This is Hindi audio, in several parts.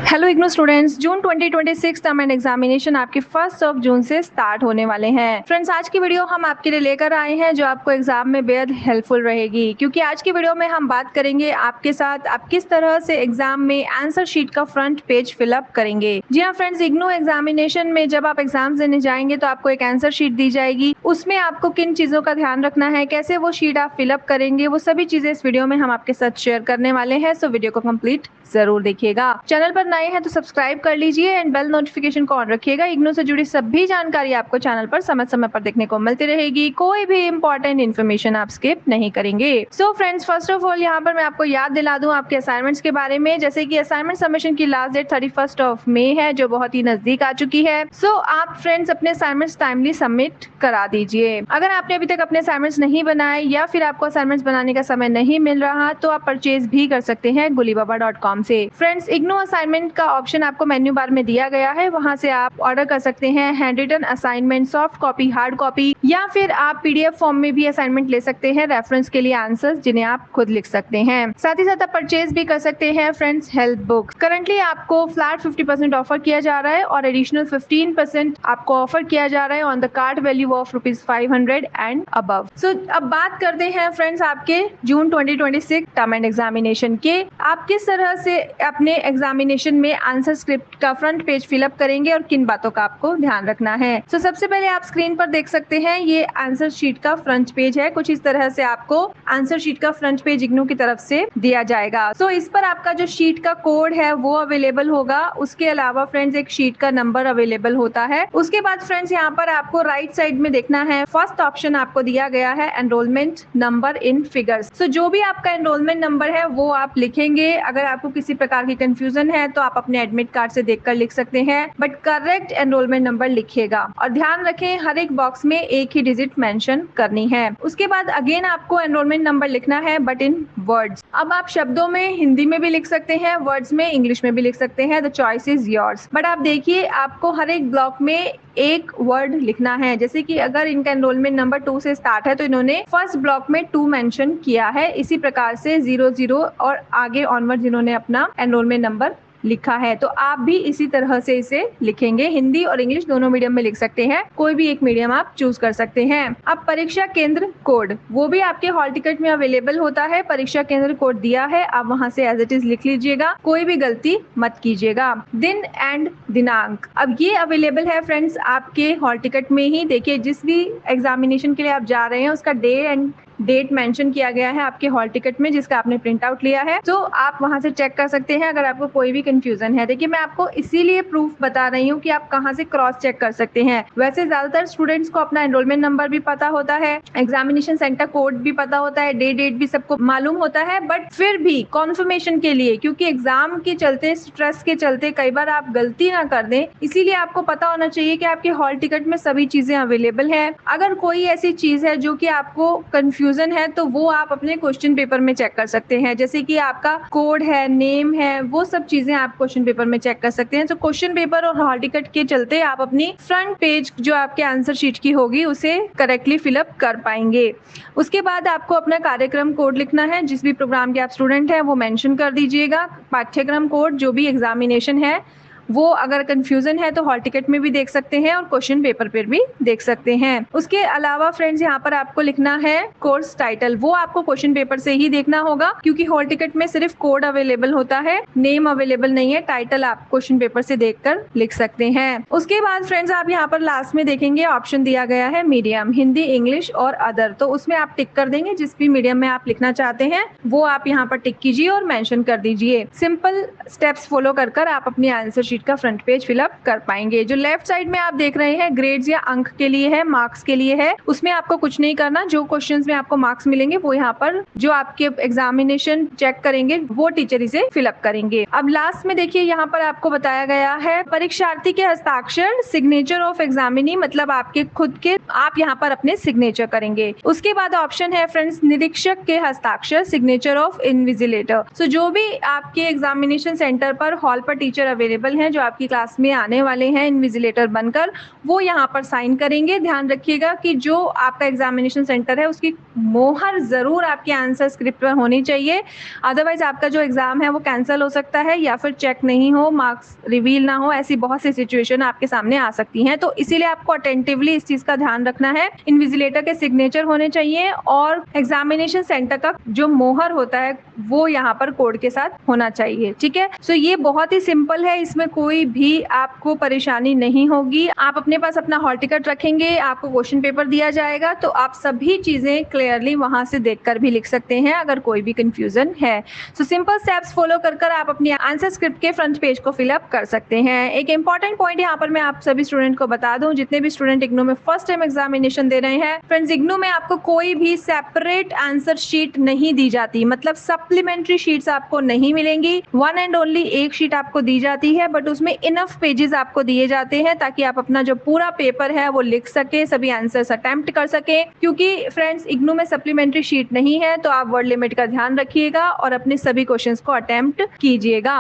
Hello IGNOU students, June 2026 term and examination आपके 1 जून से स्टार्ट होने वाले हैं। फ्रेंड्स, आज की वीडियो हम आपके लिए लेकर आए हैं जो आपको एग्जाम में बेहद हेल्पफुल रहेगी, क्योंकि आज की वीडियो में हम बात करेंगे आपके साथ आप किस तरह से एग्जाम में आंसर शीट का फ्रंट पेज फिलअप करेंगे। जी हाँ फ्रेंड्स, इग्नू एग्जामिनेशन में जब आप एग्जाम देने जाएंगे तो आपको एक आंसर शीट दी जाएगी। उसमें आपको किन चीजों का ध्यान रखना है, कैसे वो शीट आप फिलअप करेंगे, वो सभी चीजें इस वीडियो में हम आपके साथ शेयर करने वाले हैं। सो वीडियो को कंप्लीट जरूर देखिएगा। चैनल पर नए हैं तो सब्सक्राइब कर लीजिए एंड बेल नोटिफिकेशन को ऑन रखिएगा। इग्नू से जुड़ी सभी जानकारी आपको चैनल पर समय समय पर देखने को मिलती रहेगी। कोई भी इंपॉर्टेंट इन्फॉर्मेशन आप स्किप नहीं करेंगे। So friends, first of all यहाँ पर मैं आपको याद दिला दूं आपके असाइनमेंट्स के बारे में। जैसे कि असाइनमेंट सबमिशन की लास्ट डेट 31 मई है, जो बहुत ही नजदीक आ चुकी है। सो आप फ्रेंड्स अपने असाइनमेंट्स टाइमली सबमिट करा दीजिए। अगर आपने अभी तक अपने असाइनमेंट्स नहीं बनाए या फिर आपको असाइनमेंट्स बनाने का समय नहीं मिल रहा तो आप परचेज भी कर सकते हैं gulibaba.com से। फ्रेंड्स, इग्नू असाइनमेंट का ऑप्शन आपको मेन्यू बार में दिया गया है, वहां से आप ऑर्डर कर सकते हैं handwritten assignment, soft copy, hard copy, या फिर आप पीडीएफ फॉर्म में भी असाइनमेंट ले सकते हैं रेफरेंस के लिए आंसर्स जिन्हें आप खुद लिख सकते हैं। साथ ही साथ आप परचेज भी कर सकते हैं फ्रेंड्स हेल्प बुक। करंटली आपको फ्लैट 50% ऑफर किया जा रहा है और एडिशनल 15% आपको ऑफर किया जा रहा है on the card value of ₹500 and above. So अब बात करते हैं फ्रेंड्स आपके जून 2026 टर्म एंड एग्जामिनेशन के। आप किस तरह से अपने एग्जामिनेशन में आंसर स्क्रिप्ट का फ्रंट पेज फिलअप करेंगे और किन बातों का आपको ध्यान रखना है। तो सबसे पहले आप स्क्रीन पर देख सकते हैं ये आंसर शीट का फ्रंट पेज है। कुछ इस तरह से आपको आंसर शीट का फ्रंट पेज इग्नू की तरफ से दिया जाएगा। तो इस पर आपका जो शीट का कोड है वो अवेलेबल होगा। उसके अलावा फ्रेंड्स एक शीट का नंबर अवेलेबल होता है। उसके बाद फ्रेंड्स यहाँ पर आपको राइट साइड में देखना है, फर्स्ट ऑप्शन आपको दिया गया है एनरोलमेंट नंबर इन फिगर्स। तो जो भी आपका एनरोलमेंट नंबर है वो आप लिखेंगे। अगर आपको किसी प्रकार की कंफ्यूजन है तो आप अपने एडमिट कार्ड से देखकर लिख सकते हैं, बट करेक्ट एनरोलमेंट नंबर लिखिएगा। और ध्यान रखें हर एक बॉक्स में एक ही डिजिट मेंशन करनी है। उसके बाद अगेन आपको एनरोलमेंट नंबर लिखना है बट इन वर्ड्स। अब आप शब्दों में हिंदी में भी लिख सकते हैं, वर्ड्स में इंग्लिश में भी लिख सकते हैं। The choice is yours. But आप देखिए आपको हर एक ब्लॉक में एक वर्ड लिखना है। जैसे कि अगर इनका एनरोलमेंट नंबर 2 से स्टार्ट है तो इन्होंने फर्स्ट ब्लॉक में 2 मेंशन किया है। इसी प्रकार से 00 और आगे ऑनवर्ड जिन्होंने अपना एनरोलमेंट नंबर लिखा है, तो आप भी इसी तरह से इसे लिखेंगे। हिंदी और इंग्लिश दोनों मीडियम में लिख सकते हैं, कोई भी एक मीडियम आप चूज कर सकते हैं। अब परीक्षा केंद्र कोड वो भी आपके हॉल टिकट में अवेलेबल होता है। परीक्षा केंद्र कोड दिया है, आप वहां से एज इट इज लिख लीजिएगा, कोई भी गलती मत कीजिएगा। दिन एंड दिनांक अब ये अवेलेबल है फ्रेंड्स आपके हॉल टिकट में ही। देखिए जिस भी एग्जामिनेशन के लिए आप जा रहे हैं उसका डे एंड डेट मेंशन किया गया है आपके हॉल टिकट में, जिसका आपने प्रिंट आउट लिया है। तो आप वहां से चेक कर सकते हैं अगर आपको कोई भी कंफ्यूजन है। देखिए मैं आपको इसीलिए प्रूफ बता रही हूँ कि आप कहाँ से क्रॉस चेक कर सकते हैं। वैसे ज्यादातर स्टूडेंट्स को अपना एनरोलमेंट नंबर भी पता होता है, एग्जामिनेशन सेंटर कोड भी पता होता है, डेट भी सबको मालूम होता है, बट फिर भी कॉन्फर्मेशन के लिए, क्योंकि एग्जाम के चलते स्ट्रेस के चलते कई बार आप गलती ना कर दें, इसीलिए आपको पता होना चाहिए कि आपके हॉल टिकट में सभी चीजें अवेलेबल है। अगर कोई ऐसी चीज है जो कि आपको कंफ्यूजन है तो वो आप अपने क्वेश्चन पेपर में चेक कर सकते हैं। जैसे कि आपका कोड है, नेम है, वो सब चीजें आप क्वेश्चन पेपर में चेक कर सकते हैं। तो क्वेश्चन पेपर और हॉल टिकट के चलते आप अपनी फ्रंट पेज जो आपके आंसर शीट की होगी उसे करेक्टली फिलअप कर पाएंगे। उसके बाद आपको अपना कार्यक्रम कोड लिखना है। जिस भी प्रोग्राम के आप स्टूडेंट हैं वो मेंशन कर दीजिएगा। पाठ्यक्रम कोड जो भी एग्जामिनेशन है वो अगर कंफ्यूजन है तो हॉल टिकट में भी देख सकते हैं और क्वेश्चन पेपर पर भी देख सकते हैं। उसके अलावा फ्रेंड्स यहाँ पर आपको लिखना है कोर्स टाइटल। वो आपको क्वेश्चन पेपर से ही देखना होगा, क्योंकि हॉल टिकट में सिर्फ कोड अवेलेबल होता है, नेम अवेलेबल नहीं है। टाइटल आप क्वेश्चन पेपर से देखकर लिख सकते हैं। उसके बाद फ्रेंड्स आप यहाँ पर लास्ट में देखेंगे ऑप्शन दिया गया है मीडियम, हिंदी, इंग्लिश और अदर। तो उसमें आप टिक कर देंगे जिस भी मीडियम में आप लिखना चाहते हैं वो आप यहाँ पर टिक कीजिए और मेंशन कर दीजिए। सिंपल स्टेप्स फॉलो कर आप अपनी आंसर शीट का फ्रंट पेज फिलअप कर पाएंगे। जो लेफ्ट साइड में आप देख रहे हैं ग्रेड्स या अंक के लिए है, मार्क्स के लिए है, उसमें आपको कुछ नहीं करना। जो क्वेश्चंस में आपको मार्क्स मिलेंगे वो यहाँ पर जो आपके एग्जामिनेशन चेक करेंगे वो टीचर इसे फिलअप करेंगे। अब लास्ट में देखिए यहाँ पर आपको बताया गया है परीक्षार्थी के हस्ताक्षर, सिग्नेचर ऑफ एग्जामिनी, मतलब आपके खुद के आप यहाँ पर अपने सिग्नेचर करेंगे। उसके बाद ऑप्शन है फ्रेंड्स निरीक्षक के हस्ताक्षर, सिग्नेचर ऑफ इनविजिलेटर। सो जो भी आपके एग्जामिनेशन सेंटर पर हॉल पर टीचर अवेलेबल है हैं जो आपकी क्लास में आने वाले हैं इन्विजिलेटर बनकर, वो यहाँ पर साइन करेंगे। ध्यान रखिएगा कि जो आपका एग्जामिनेशन सेंटर है उसकी मोहर ज़रूर आपके आंसर स्क्रिप्ट पर होनी चाहिए, अदरवाइज आपका जो एग्जाम है वो कैंसिल हो सकता है या फिर चेक नहीं हो, मार्क्स रिवील ना हो। ऐसी बहुत सी सिचुएशन आपके सामने आ सकती हैं, तो इसीलिए आपको अटेंटिवली इस चीज का ध्यान रखना है। इन्विजिलेटर के सिग्नेचर होने चाहिए और एग्जामिनेशन सेंटर का जो मोहर होता है वो यहाँ पर कोड के साथ होना चाहिए। ठीक है, सो ये बहुत ही सिंपल है, इसमें कोई भी आपको परेशानी नहीं होगी। आप अपने पास अपना हॉल टिकट रखेंगे, आपको क्वेश्चन पेपर दिया जाएगा, तो आप सभी चीजें क्लियरली वहां से देखकर भी लिख सकते हैं अगर कोई भी कंफ्यूजन है। सो सिंपल स्टेप्स फॉलो कर आप अपनी आंसर स्क्रिप्ट के फ्रंट पेज को फिलअप कर सकते हैं। एक इंपॉर्टेंट पॉइंट यहाँ पर मैं आप सभी स्टूडेंट को बता दूं, जितने भी स्टूडेंट इग्नू में फर्स्ट टाइम एग्जामिनेशन दे रहे हैं, फ्रेंड्स इग्नू में आपको कोई भी सेपरेट आंसर शीट नहीं दी जाती, मतलब सप्लीमेंट्री शीट्स आपको नहीं मिलेंगी। वन एंड ओनली एक शीट आपको दी जाती है, बट उसमें इनफ पेजेस आपको दिए जाते हैं ताकि आप अपना जो पूरा पेपर है वो लिख सके, सभी आंसर्स अटेम्प्ट कर सके। क्योंकि फ्रेंड्स इग्नू में सप्लीमेंट्री शीट नहीं है, तो आप वर्ड लिमिट का ध्यान रखिएगा और अपने सभी क्वेश्चंस को अटेम्प्ट कीजिएगा।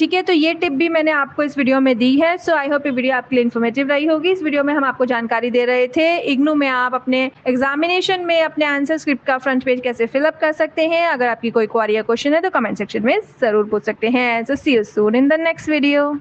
ठीक है, तो ये टिप भी मैंने आपको इस वीडियो में दी है। सो आई होप ये वीडियो आपके लिए इन्फॉर्मेटिव रही होगी। इस वीडियो में हम आपको जानकारी दे रहे थे इग्नू में आप अपने एग्जामिनेशन में अपने आंसर स्क्रिप्ट का फ्रंट पेज कैसे फिलअप कर सकते हैं। अगर आपकी कोई क्वेरी या क्वेश्चन है तो कमेंट सेक्शन में जरूर पूछ सकते हैं। So see you soon in the next video.